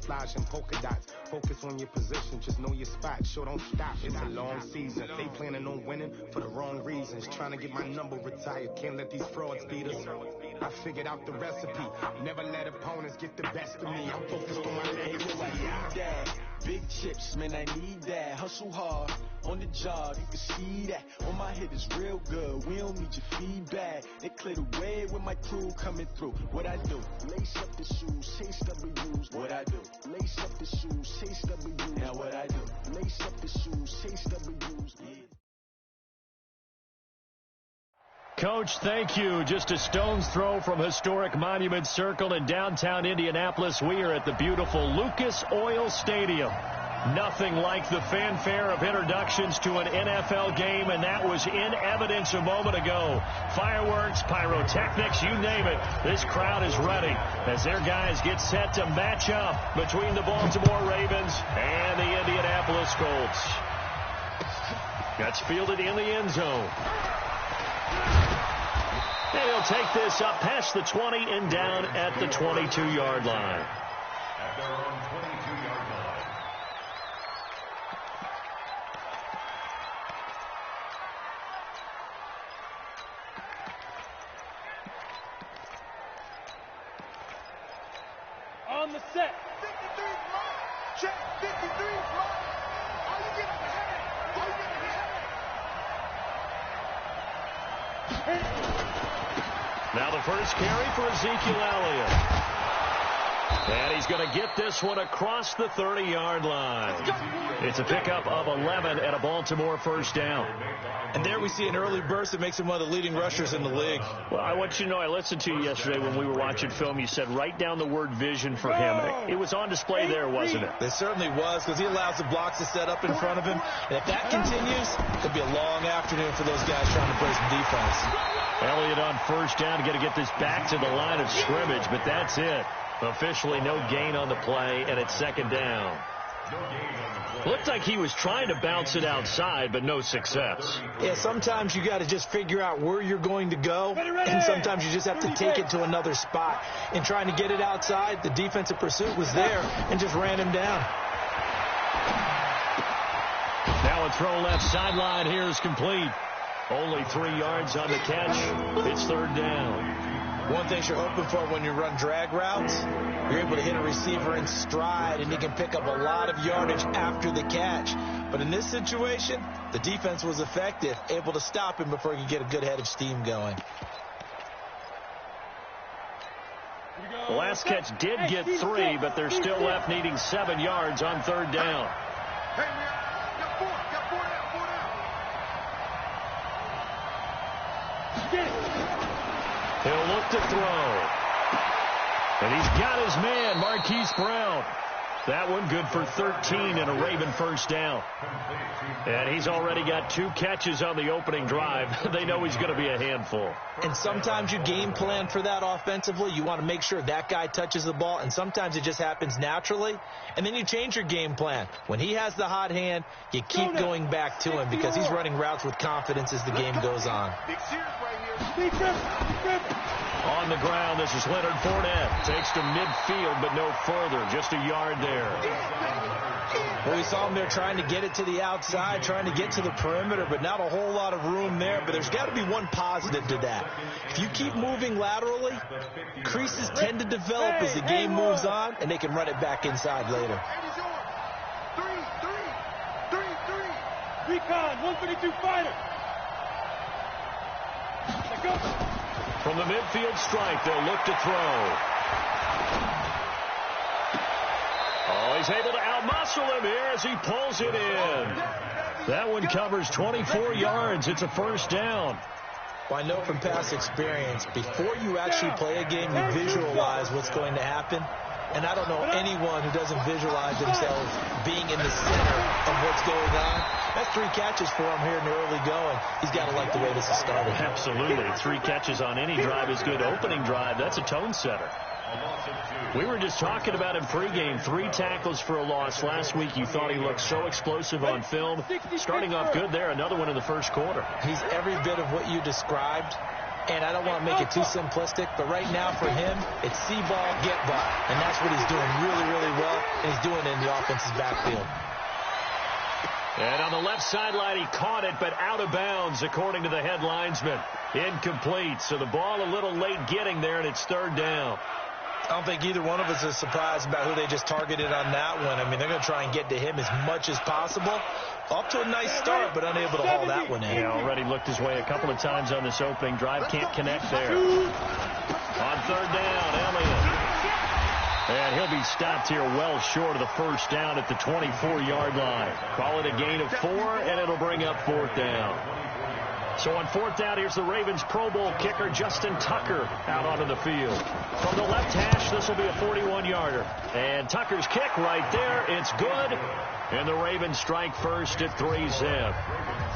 camouflage and polka dots. Focus on your position, just know your spot. Sure, don't stop. It's a long season. They planning on winning for the wrong reasons. Trying to get my number retired. Can't let these frauds beat us. I figured out the recipe. Never let opponents get the best of me. I'm focused on my legacy. Big chips, man, I need that. Hustle hard on the job, you can see that. On my head is real good. We don't need your feedback. They clear the way with my crew coming through. What I do? Lace up the shoes, chase W's. What I do? Lace up the shoes, chase W's. Now what I do? Lace up the shoes, chase W's. Yeah. Coach, thank you. Just a stone's throw from historic Monument Circle in downtown Indianapolis. We are at the beautiful Lucas Oil Stadium. Nothing like the fanfare of introductions to an NFL game, and that was in evidence a moment ago. Fireworks, pyrotechnics, you name it. This crowd is ready as their guys get set to match up between the Baltimore Ravens and the Indianapolis Colts. That's fielded in the end zone. And he'll take this up past the 20 and down at the 22-yard line. At their own 22-yard line. On the set. 53 block. Check 53 block. Are you getting ahead? Are you getting ahead? Now the first carry for Ezekiel Elliott. And he's going to get this one across the 30-yard line. It's a pickup of 11 and a Baltimore first down. And there we see an early burst that makes him one of the leading rushers in the league. Well, I want you to know, I listened to you yesterday when we were watching film. You said write down the word vision for him. It was on display there, wasn't it? It certainly was, because he allows the blocks to set up in front of him. And if that continues, it could be a long afternoon for those guys trying to play some defense. Elliott on first down, got to get this back to the line of scrimmage, but that's it. Officially no gain on the play, and it's second down. Looked like he was trying to bounce it outside, but no success. Yeah, sometimes you got to just figure out where you're going to go, and sometimes you just have to take it to another spot. In trying to get it outside, the defensive pursuit was there and just ran him down. Now a throw left sideline here is complete. Only 3 yards on the catch. It's third down. One thing you're hoping for when you run drag routes, you're able to hit a receiver in stride, and he can pick up a lot of yardage after the catch. But in this situation, the defense was effective, able to stop him before he could get a good head of steam going. The last catch did get 3, but they're still left needing 7 yards on third down. Hey, man, got four down. He'll look to throw. And he's got his man, Marquise Brown. That one good for 13 and a Raven first down. And he's already got 2 catches on the opening drive. They know he's going to be a handful. And sometimes you game plan for that offensively. You want to make sure that guy touches the ball, and sometimes it just happens naturally. And then you change your game plan. When he has the hot hand, you keep going back to him because he's running routes with confidence as the game goes on. Big Sears right here. On the ground, this is Leonard Fournette. Takes to midfield, but no further. Just a yard there. Well, we saw him there trying to get it to the outside, trying to get to the perimeter, but not a whole lot of room there. But there's got to be one positive to that. If you keep moving laterally, creases tend to develop as the game moves on, and they can run it back inside later. Recon, 132 fighter. Let's go. From the midfield strike, they'll look to throw. Oh, he's able to outmuscle him here as he pulls it in. That one covers 24 yards. It's a first down. Well, I know from past experience, before you actually play a game, you visualize what's going to happen. And I don't know anyone who doesn't visualize themselves being in the center of what's going on. That's 3 catches for him here in the early going. He's got to like the way this is started. Absolutely. 3 catches on any drive is good. Opening drive, that's a tone setter. We were just talking about him pregame. 3 tackles for a loss. Last week you thought he looked so explosive on film. Starting off good there. Another one in the first quarter. He's every bit of what you described. And I don't want to make it too simplistic, but right now for him, it's see ball, get ball. And that's what he's doing really, really well, and he's doing it in the offense's backfield. And on the left sideline, he caught it, but out of bounds, according to the head linesman. Incomplete, so the ball a little late getting there, and it's third down. I don't think either one of us is surprised about who they just targeted on that one. I mean, they're going to try and get to him as much as possible. Off to a nice start, but unable to haul that one in. He already looked his way a couple of times on this opening drive. Can't connect there. On third down, Elliott. And he'll be stopped here well short of the first down at the 24-yard line. Call it a gain of 4, and it'll bring up fourth down. So on fourth down, here's the Ravens Pro Bowl kicker, Justin Tucker, out onto the field. From the left hash, this will be a 41-yarder. And Tucker's kick right there. It's good. And the Ravens strike first at 3-zip.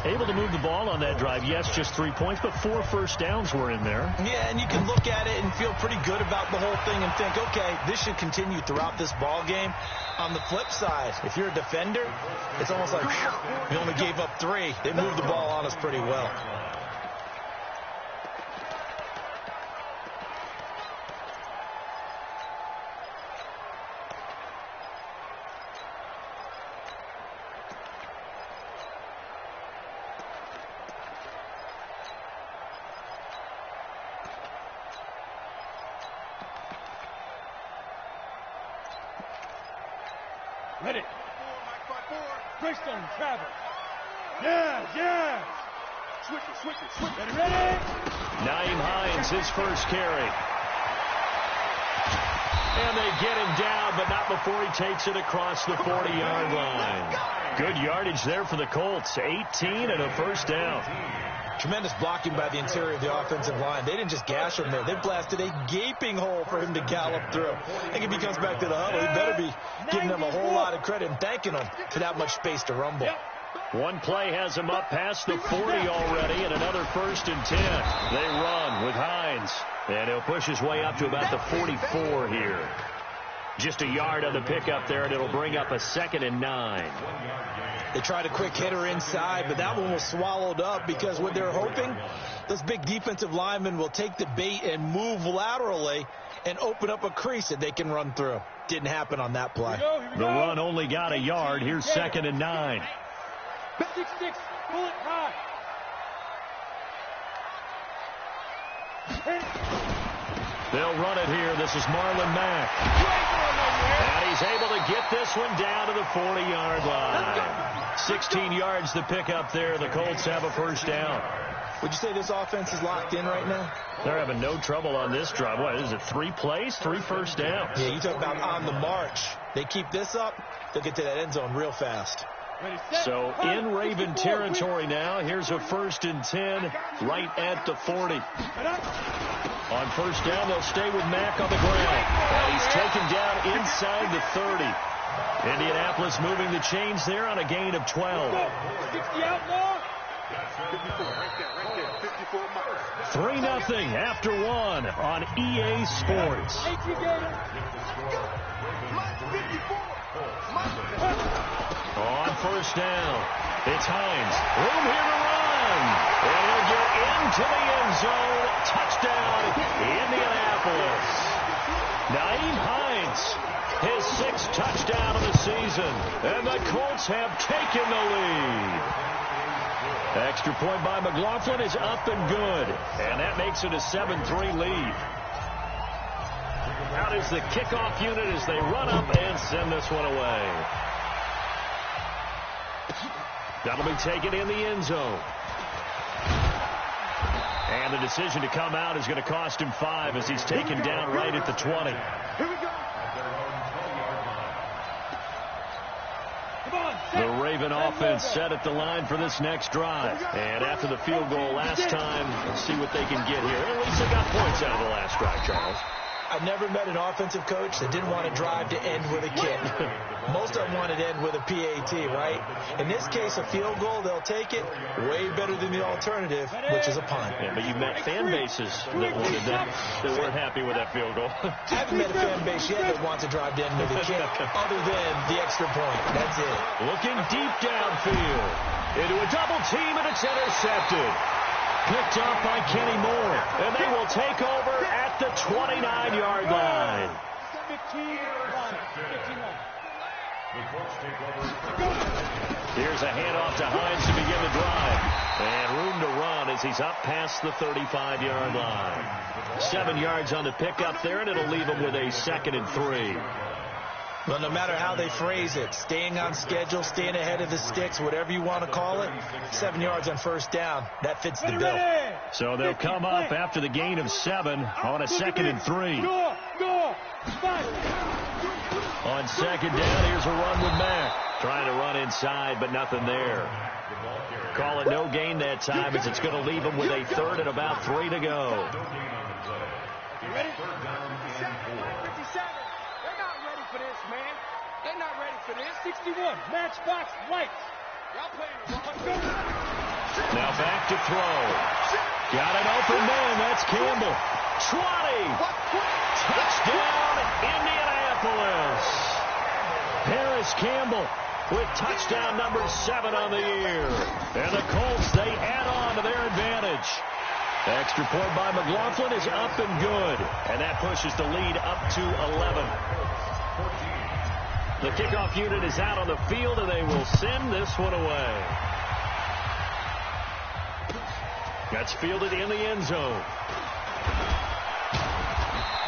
Able to move the ball on that drive. Yes, just 3 points, but 4 first downs were in there. Yeah, and you can look at it and feel pretty good about the whole thing and think, okay, this should continue throughout this ball game. On the flip side, if you're a defender, it's almost like, whew, we only gave up 3. They moved the ball on us pretty well. Ready. Greystone, travel. Yeah. Switch it. Ready. Naeem Hines, his first carry. And they get him down, but not before he takes it across the 40-yard line. Good yardage there for the Colts. 18 and a first down. Tremendous blocking by the interior of the offensive line. They didn't just gash him there. They blasted a gaping hole for him to gallop through. I think if he comes back to the huddle, he better be giving them a whole lot of credit and thanking them for that much space to rumble. One play has him up past the 40 already, and another 1st and 10. They run with Hines, and he'll push his way up to about the 44 here. Just a yard on the pickup there, and it'll bring up a 2nd and 9. They tried a quick hitter inside, but that one was swallowed up because what they're hoping, those big defensive linemen will take the bait and move laterally and open up a crease that they can run through. Didn't happen on that play. The run only got a yard. Here's 2nd and 9. 6-6, pull it high. They'll run it here. This is Marlon Mack. And he's able to get this one down to the 40-yard line. 16 yards to pick up there. The Colts have a first down. Would you say this offense is locked in right now? They're having no trouble on this drive. What is it, 3 plays, 3 first downs? Yeah, you talk about on the march. They keep this up, they'll get to that end zone real fast. So in Raven territory now. Here's a 1st and 10 right at the 40. On first down, they'll stay with Mack on the ground. And he's taken down inside the 30. Indianapolis moving the chains there on a gain of 12. 3-0 after 1 on EA Sports. On first down, it's Hines. Room here to run. And he'll get into the end zone. Touchdown, Indianapolis. Naeem Hines, his 6th touchdown of the season. And the Colts have taken the lead. Extra point by McLaughlin is up and good. And that makes it a 7-3 lead. Out is the kickoff unit as they run up and send this one away. That'll be taken in the end zone. And the decision to come out is going to cost him 5 as he's taken down right at the 20. Here we go. The Raven offense set at the line for this next drive. And after the field goal last time, let's see what they can get here. At least they got points out of the last drive, Charles. I've never met an offensive coach that didn't want to drive to end with a kick. Most of them wanted to end with a PAT, right? In this case, a field goal, they'll take it. Way better than the alternative, which is a punt. Yeah, but you've met fan bases that wanted that weren't happy with that field goal. I haven't met a fan base yet that wants to drive to end with a kick, other than the extra point. That's it. Looking deep downfield. Into a double team, and it's intercepted. Picked off by Kenny Moore. And they will take over at the 29-yard line. 15-1. Here's a handoff to Hines to begin the drive. And room to run as he's up past the 35-yard line. 7 yards on the pickup there, and it'll leave him with a 2nd and 3. Well, no matter how they phrase it, staying on schedule, staying ahead of the sticks, whatever you want to call it, 7 yards on first down, that fits the bill. So they'll come up after the gain of 7 on a 2nd and 3. On 2nd down, here's a run with Mack. Trying to run inside, but nothing there. Call it no gain that time as it's going to leave him with a 3rd and about 3 to go. Ready? 57. They're not ready for this, man. They're not ready for this. 61. Matchbox lights. Y'all playing wrong. Now back to throw. Got an open man. That's Campbell. 20. Touchdown, Indianapolis. Paris Campbell with touchdown number 7 on the year. And the Colts, they add on to their advantage. Extra point by McLaughlin is up and good. And that pushes the lead up to 11. The kickoff unit is out on the field, and they will send this one away. That's fielded in the end zone.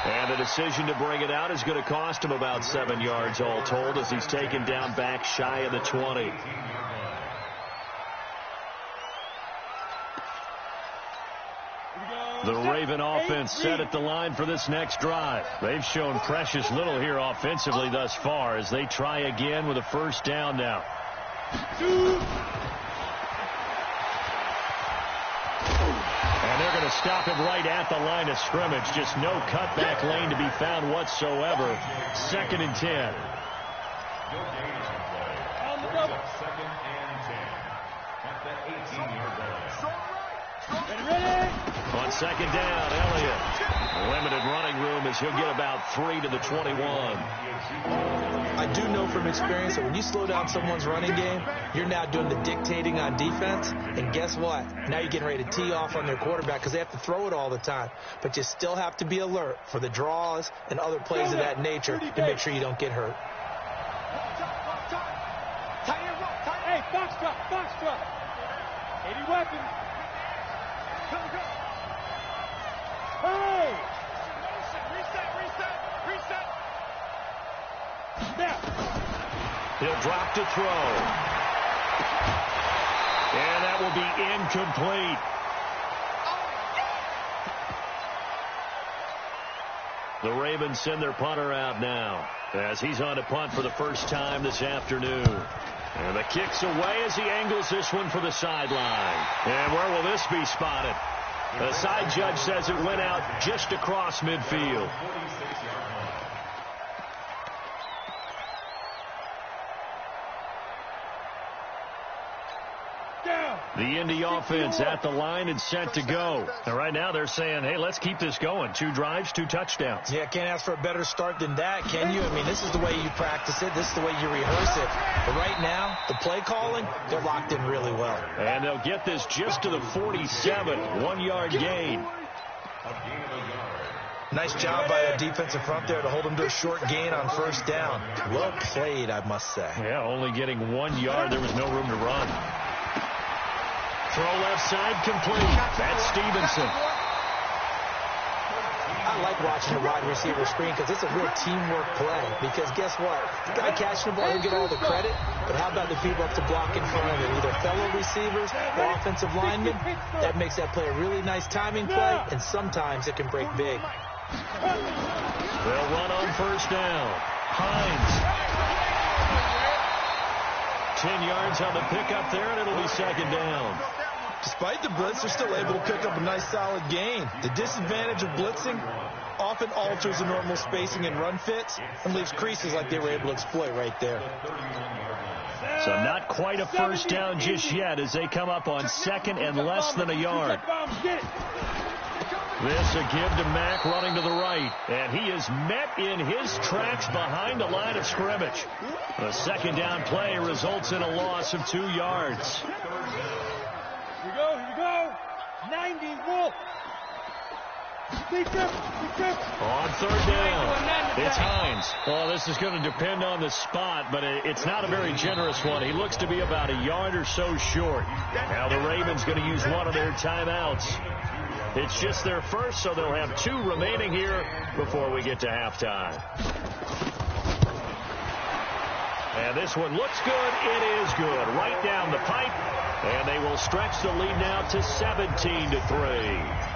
And the decision to bring it out is going to cost him about 7 yards all told as he's taken down back shy of the 20. The Raven offense set at the line for this next drive. They've shown precious little here offensively thus far as they try again with a first down now. And they're going to stop him right at the line of scrimmage. Just no cutback lane to be found whatsoever. 2nd and 10. Second and 10. At the 18-yard line. Ready? On 2nd down, Elliott. Limited running room as he'll get about 3 to the 21. I do know from experience that when you slow down someone's running game, you're now doing the dictating on defense. And guess what? Now you're getting ready to tee off on their quarterback because they have to throw it all the time. But you still have to be alert for the draws and other plays of that nature to make sure you don't get hurt. Hey, box drop. 80 weapons. Hey! Reset. Snap. He'll drop to throw. And that will be incomplete. The Ravens send their punter out now as he's on to punt for the first time this afternoon. And the kick's away as he angles this one for the sideline. And where will this be spotted? The side judge says it went out just across midfield. The Indy offense at the line and set to go. And right now they're saying, hey, let's keep this going. 2 drives, 2 touchdowns. Yeah, can't ask for a better start than that, can you? I mean, this is the way you practice it. This is the way you rehearse it. But right now, the play calling, they're locked in really well. And they'll get this just to the 47. 1-yard gain. Nice job by the defensive front there to hold them to a short gain on first down. Well played, I must say. Yeah, only getting 1 yard. There was no room to run. Throw left side complete. That's Stevenson. I like watching the wide receiver screen because it's a real teamwork play. Because guess what? The guy catching the ball, he'll get all the credit. But how about the people up to block in front of him? Either fellow receivers or offensive linemen. That makes that play a really nice timing play. And sometimes it can break big. They'll run on first down. Hines. 10 yards on the pickup there, and it'll be 2nd down. Despite the blitz, they're still able to pick up a nice solid gain. The disadvantage of blitzing often alters the normal spacing and run fits and leaves creases like they were able to exploit right there. So not quite a first down just yet as they come up on 2nd and less than a yard. This a give to Mack running to the right. And he is met in his tracks behind the line of scrimmage. The 2nd down play results in a loss of 2 yards. Here we go. 90, Wolf. On third down, it's Hines. Well, this is going to depend on the spot, but it's not a very generous one. He looks to be about a yard or so short. Now the Ravens going to use one of their timeouts. It's just their first, so they'll have 2 remaining here before we get to halftime. And this one looks good. It is good. Right down the pipe. And they will stretch the lead now to 17-3.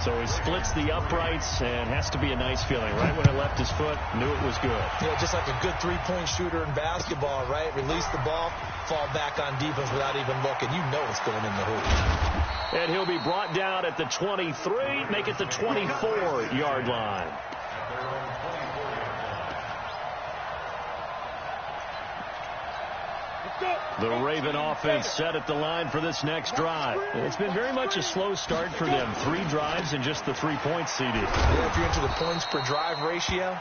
So he splits the uprights, and has to be a nice feeling. Right when it left his foot, knew it was good. Yeah, just like a good three-point shooter in basketball, right? Release the ball, fall back on defense without even looking. You know it's going in the hoop. And he'll be brought down at the 23, make it the 24-yard line. The Raven offense set at the line for this next drive. It's been very much a slow start for them. 3 drives and just the 3 points, CD. Yeah, if you're into the points per drive ratio,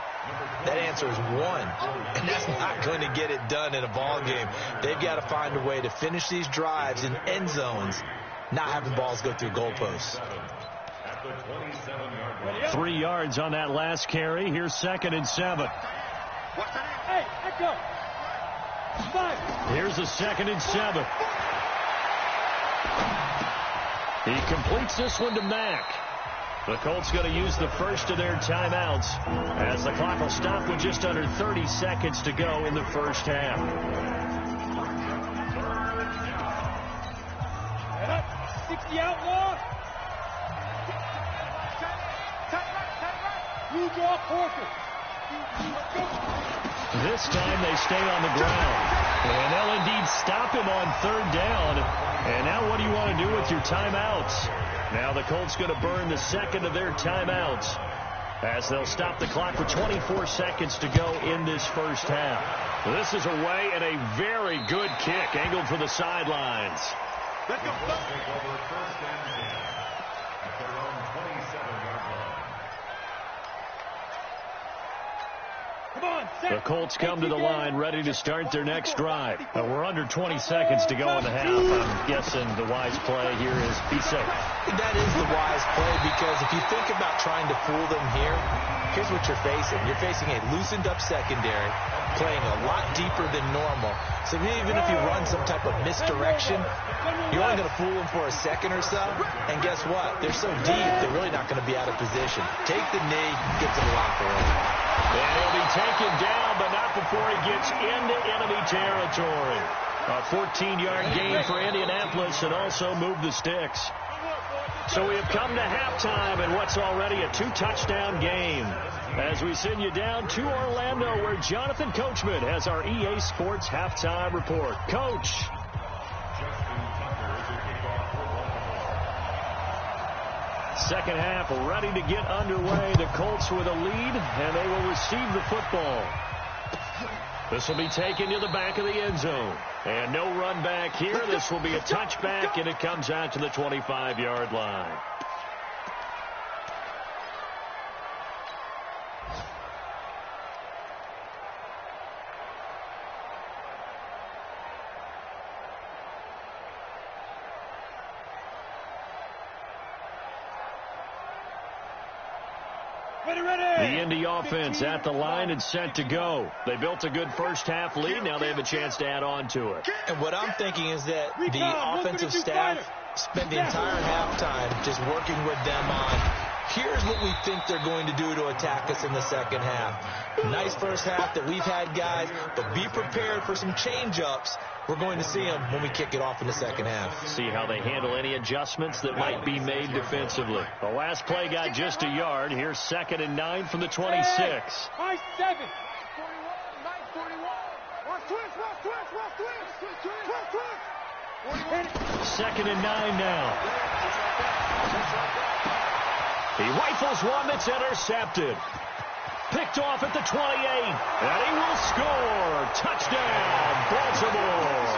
that answer is 1. And that's not going to get it done in a ball game. They've got to find a way to finish these drives in end zones, not having balls go through goalposts. 3 yards on that last carry. Here's 2nd and 7. Hey, let go. 5. Here's a 2nd and 7. He completes this one to Mack. The Colts going to use the first of their timeouts as the clock will stop with just under 30 seconds to go in the first half. Head up. 60 outlaw. Blue draw Porter. This time they stay on the ground. And they'll indeed stop him on 3rd down. And now what do you want to do with your timeouts? Now the Colts going to burn the 2nd of their timeouts as they'll stop the clock for 24 seconds to go in this first half. This is away and a very good kick angled for the sidelines. Let's go. The Colts come to the line ready to start their next drive. We're under 20 seconds to go in the half. I'm guessing the wise play here is be safe. That is the wise play, because if you think about trying to fool them here, here's what you're facing. You're facing a loosened up secondary, playing a lot deeper than normal. So even if you run some type of misdirection, you're only going to fool them for a second or so. And guess what? They're so deep, they're really not going to be out of position. Take the knee, get to the locker room. And he'll be taken down, but not before he gets into enemy territory. A 14-yard gain for Indianapolis, and also moved the sticks. So we have come to halftime in what's already a 2-touchdown game, as we send you down to Orlando, where Jonathan Coachman has our EA Sports halftime report. Coach. Second half ready to get underway. The Colts with a lead, and they will receive the football. This will be taken to the back of the end zone. And no run back here. This will be a touchback, and it comes out to the 25-yard line. The Indy offense at the line and set to go. They built a good first half lead. Now they have a chance to add on to it. And what I'm thinking is that the offensive staff spent the entire halftime just working with them on, here's what we think they're going to do to attack us in the second half. Nice first half that we've had, guys, but be prepared for some change-ups. We're going to see them when we kick it off in the second half. See how they handle any adjustments that might be made defensively. The last play got just a yard. Here's 2nd and 9 from the 26. High 7. 2nd and 9 now. He rifles one that's intercepted. Picked off at the 28, and he will score. Touchdown, Baltimore.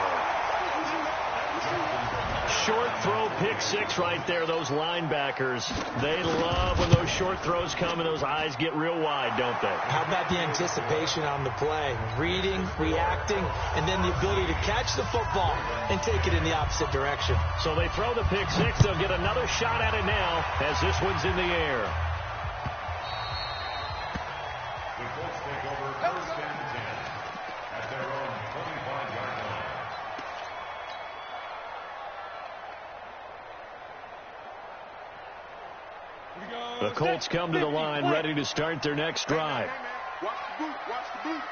short throw pick six right there, those linebackers. They love when those short throws come and those eyes get real wide, don't they? How about the anticipation on the play? Reading, reacting, and then the ability to catch the football and take it in the opposite direction. So they throw the pick six. They'll get another shot at it now as this one's in the air. The Colts take over first and 10 at their own 25-yard line. The Colts come to the line ready to start their next drive. Watch the boot. Watch the boot.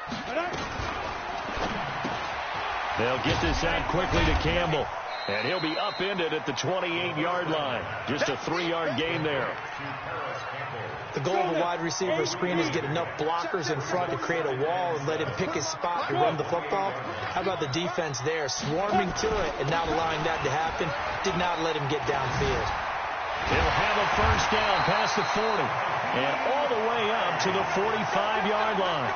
They'll get this out quickly to Campbell. And he'll be upended at the 28-yard line. Just a 3-yard gain there. The goal of a wide receiver screen is get enough blockers in front to create a wall and let him pick his spot to run the football. How about the defense there, swarming to it and not allowing that to happen? Did not let him get downfield. He'll have a first down past the 40 and all the way up to the 45-yard line.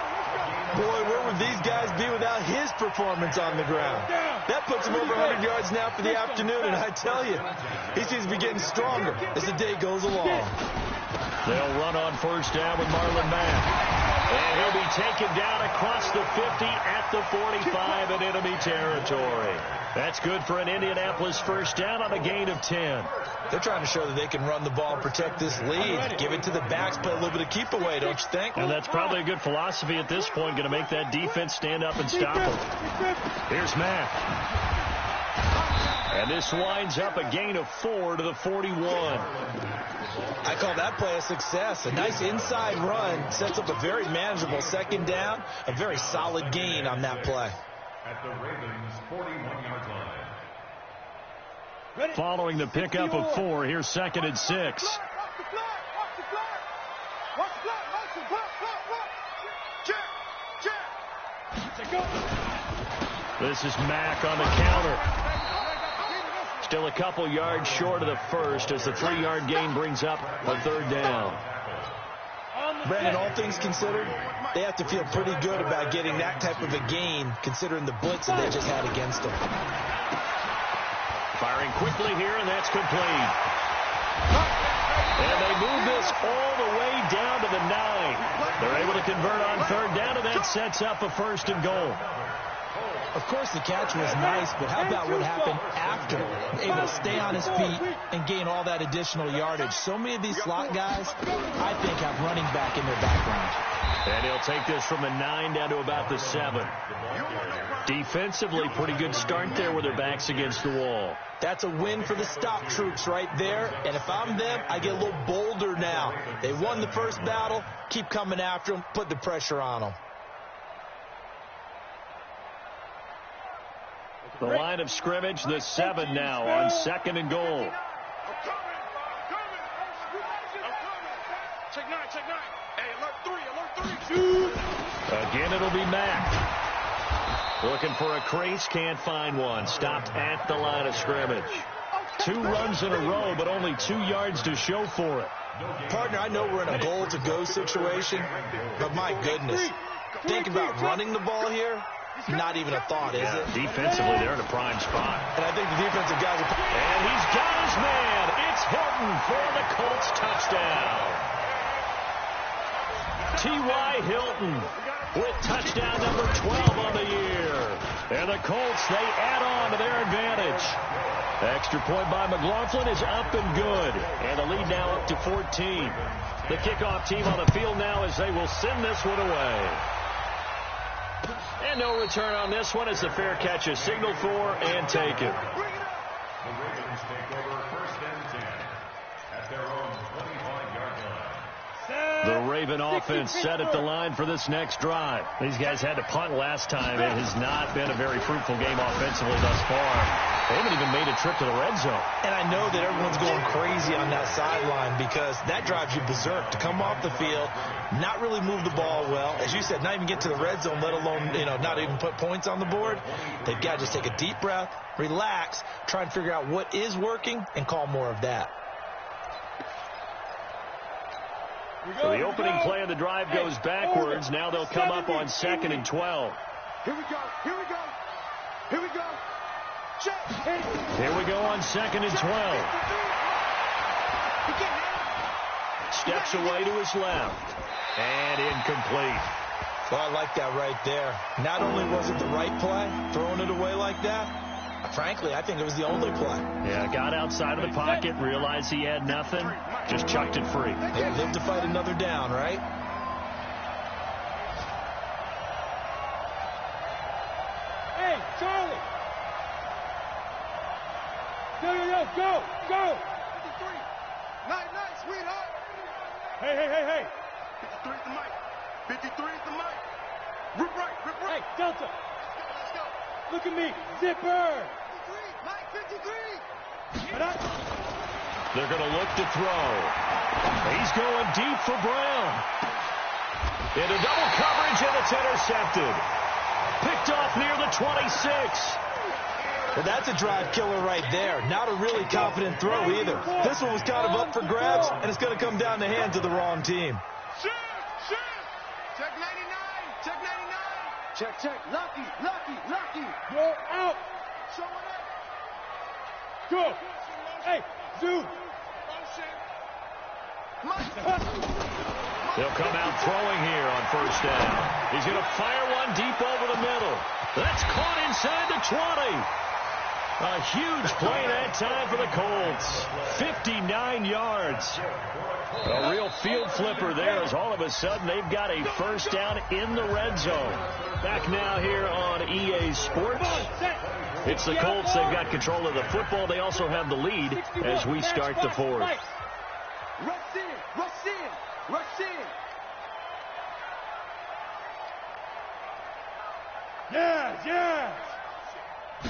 Boy, where would these guys be without his performance on the ground? That puts him over 100 yards now for the afternoon, and I tell you, he seems to be getting stronger as the day goes along. They'll run on first down with Marlon Mack. And he'll be taken down across the 50 at the 45 in enemy territory. That's good for an Indianapolis first down on a gain of 10. They're trying to show that they can run the ball and protect this lead. Give it to the backs, play a little bit of keep away, don't you think? And that's probably a good philosophy at this point, going to make that defense stand up and stop them. Here's Mack. And this winds up a gain of 4 to the 41. I call that play a success. A nice inside run sets up a very manageable second down. A very solid gain on that play. At the Ravens' 41-yard line. Following the pickup of 4, here's second and 6. This is Mack on the counter. Still a couple yards short of the first as the 3-yard gain brings up a third down. Brandon, all things considered, they have to feel pretty good about getting that type of a gain considering the blitz that they just had against them. Firing quickly here, and that's complete. And they move this all the way down to the 9. They're able to convert on third down, and that sets up a first and goal. Of course, the catch was nice, but how about what happened after? Able to stay on his feet and gain all that additional yardage. So many of these slot guys, I think, have running back in their background. And he'll take this from the 9 down to about the 7. Defensively, pretty good start there with their backs against the wall. That's a win for the stop troops right there. And if I'm them, I get a little bolder now. They won the first battle. Keep coming after them. Put the pressure on them. The line of scrimmage, the 7 now on second and goal. Again, it'll be Mack. Looking for a crease, can't find one. Stopped at the line of scrimmage. 2 runs in a row, but only 2 yards to show for it. Partner, I know we're in a goal-to-go situation, but my goodness, think about running the ball here. Not even a thought, is it? Defensively, they're in a prime spot. And I think the defensive guys are... And he's got his man. It's Hilton for the Colts touchdown. T.Y. Hilton with touchdown number 12 on the year. And the Colts, they add on to their advantage. Extra point by McLaughlin is up and good. And the lead now up to 14. The kickoff team on the field now as they will send this one away. And no return on this one as the fair catch is signaled for and taken. The Ravens take over first and 10 at their own 25-yard line. The Raven offense set at the line for this next drive. These guys had to punt last time. It has not been a very fruitful game offensively thus far. They haven't even made a trip to the red zone. And I know that everyone's going crazy on that sideline because that drives you berserk to come off the field, not really move the ball well. As you said, not even get to the red zone, let alone, not even put points on the board. They've got to just take a deep breath, relax, try and figure out what is working, and call more of that. So the opening play of the drive goes backwards. Now they'll come up on second and 12. Here we go. Here we go. Here we go. Here we go on 2nd and 12. Steps away to his left. And incomplete. Well, I like that right there. Not only was it the right play, throwing it away like that, frankly, I think it was the only play. Yeah, got outside of the pocket, realized he had nothing, just chucked it free. Yeah, live to fight another down, right? Hey, Charlie! Go! 53. Night, sweetheart. Hey! 53 is the mic. 53 is the mic. Rip right. Hey, Delta! Let's go. Look at me! Zipper! 53, Mike, 53. They're going to look to throw. He's going deep for Brown. Into double coverage, and it's intercepted. Picked off near the 26. Well, that's a drive killer right there. Not a really confident throw either. This one was kind of up for grabs, and it's going to come down the hands of the wrong team. Check 99. Check. Lucky. You're out! Showing up. Go! Hey, Zoo! Mike. They'll come out throwing here on 1st down. He's going to fire one deep over the middle. That's caught inside the 20. A huge play that time for the Colts. 59 yards. A real field flipper there as all of a sudden they've got a 1st down in the red zone. Back now here on EA Sports. It's the Colts. They've got control of the football. They also have the lead as we start the 4th. Rush in. Yeah!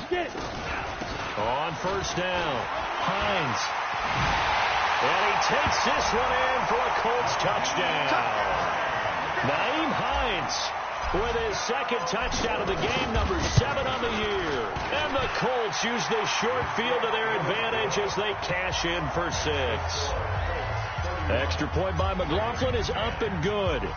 Get it! On 1st down, Hines. And he takes this one in for a Colts touchdown. Naeem Hines with his 2nd touchdown of the game, number 7 on the year. And the Colts use the short field to their advantage as they cash in for 6. Extra point by McLaughlin is up and good.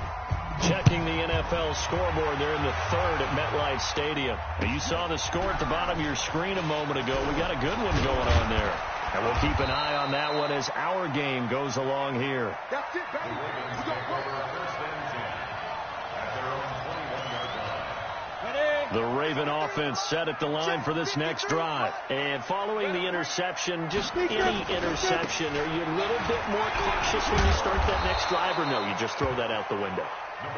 Checking the NFL scoreboard, they're in the 3rd at MetLife Stadium. Now, you saw the score at the bottom of your screen a moment ago. We got a good one going on there. And we'll keep an eye on that one as our game goes along here. That's it, baby. We go The Raven offense set at the line for this next drive. And following the interception, just any interception, are you a little bit more cautious when you start that next drive, or no, you just throw that out the window?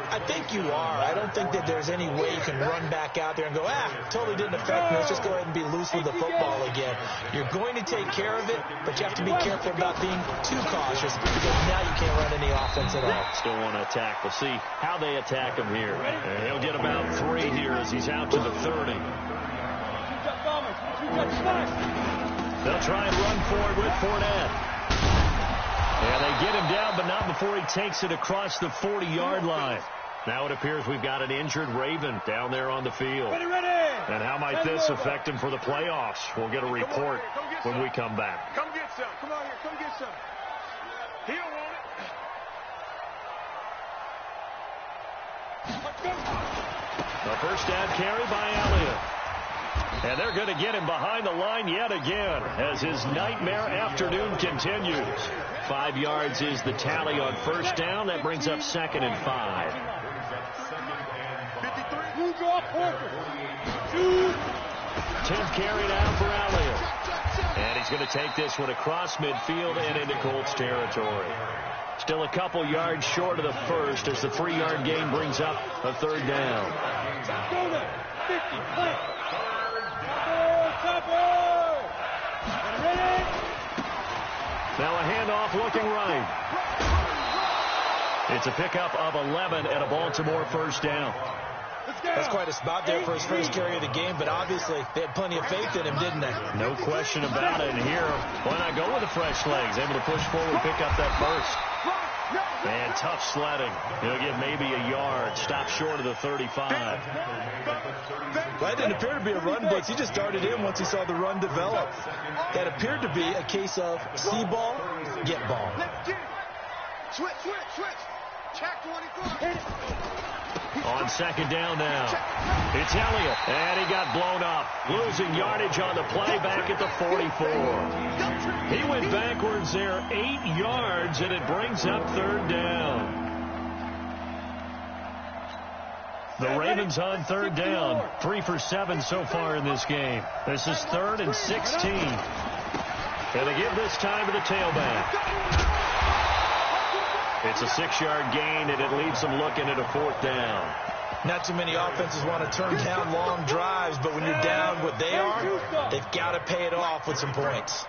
I think you are. I don't think that there's any way you can run back out there and go, totally didn't affect me. Let's just go ahead and be loose with the football again. You're going to take care of it, but you have to be careful about being too cautious because now you can't run any offense at all. Still want to attack. We'll see how they attack him here. And he'll get about 3 here as he's out to the 30. They'll try and run forward with Fournette. And they get him down, but not before he takes it across the 40-yard line. Now it appears we've got an injured Raven down there on the field. Ready. And how might this affect him for the playoffs? We'll get a report when we come back. Come get some. Come on here. Come get some. He don't want it. A 1st down carry by Elliott. And they're going to get him behind the line yet again as his nightmare afternoon continues. 5 yards is the tally on 1st down. That brings up 2nd and 5. 10th carry down for Elliott. And he's going to take this one across midfield and into Colts territory. Still a couple yards short of the 1st as the 3-yard gain brings up a 3rd down. Now a handoff looking right. It's a pickup of 11 and a Baltimore 1st down. That's quite a spot there for his 1st carry of the game, but obviously they had plenty of faith in him, didn't they? No question about it. And here, why not go with the fresh legs? Able to push forward, pick up that 1st. And tough sledding. He'll get maybe a yard. Stop short of the 35. Well, that didn't appear to be a run blitz. He just darted in once he saw the run develop. That appeared to be a case of see ball, get ball. Switch. Check 24. On second down now, it's Elliott, and he got blown up, losing yardage on the play back at the 44. He went backwards there 8 yards, and it brings up third down. The Ravens on third down, 3 for 7 so far in this game. This is 3rd and 16. And they give this time to the tailback. It's a 6-yard gain, and it leaves them looking at a 4th down. Not too many offenses want to turn down long drives, but when you're down what they are, they've got to pay it off with some points.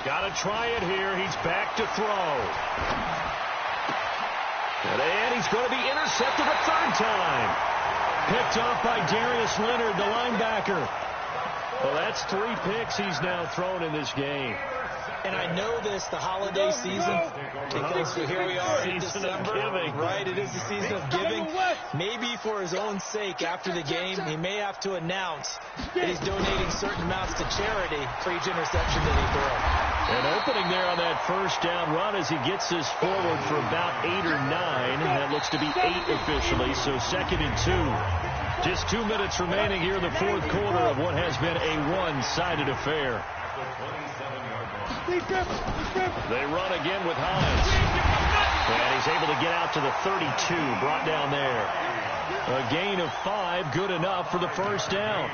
Got to try it here. He's back to throw. And he's going to be intercepted a 3rd time. Picked off by Darius Leonard, the linebacker. Well, that's 3 picks he's now thrown in this game. And I know this, the holiday season, because here we are in December, right? It is the season of giving. Maybe for his own sake, after the game, he may have to announce that he's donating certain amounts to charity for each interception that he throws. An opening there on that first down run as he gets this forward for about 8 or 9. That looks to be 8 officially, so 2nd and 2. Just 2 minutes remaining here in the 4th quarter of what has been a one-sided affair. They run again with Hines. And he's able to get out to the 32, brought down there. A gain of 5, good enough for the first down.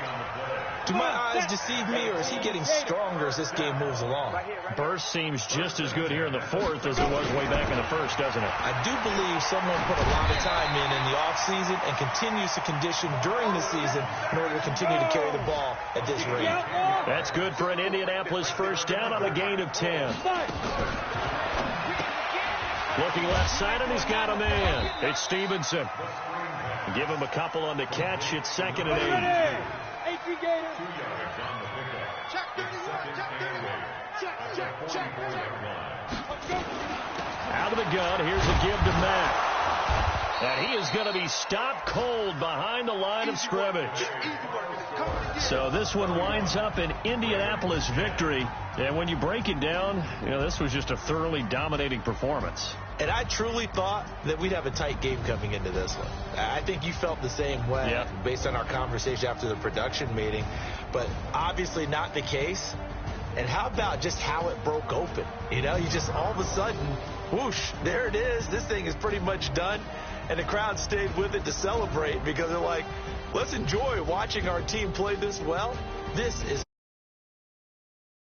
Do my eyes deceive me, or is he getting stronger as this game moves along? Burst seems just as good here in the 4th as it was way back in the 1st, doesn't it? I do believe someone put a lot of time in the offseason and continues to condition during the season in order to continue to carry the ball at this rate. That's good for an Indianapolis first down on a gain of 10. Looking left side, and he's got a man. It's Stevenson. Give him a couple on the catch. It's 2nd and 8. Out of the gun, here's a give to Matt. And he is going to be stopped cold behind the line of scrimmage. So this one winds up an Indianapolis victory. And when you break it down, this was just a thoroughly dominating performance. And I truly thought that we'd have a tight game coming into this one. I think you felt the same way based on our conversation after the production meeting. But obviously not the case. And how about just how it broke open? You just all of a sudden, whoosh, there it is. This thing is pretty much done. And the crowd stayed with it to celebrate because they're like, let's enjoy watching our team play this well. This is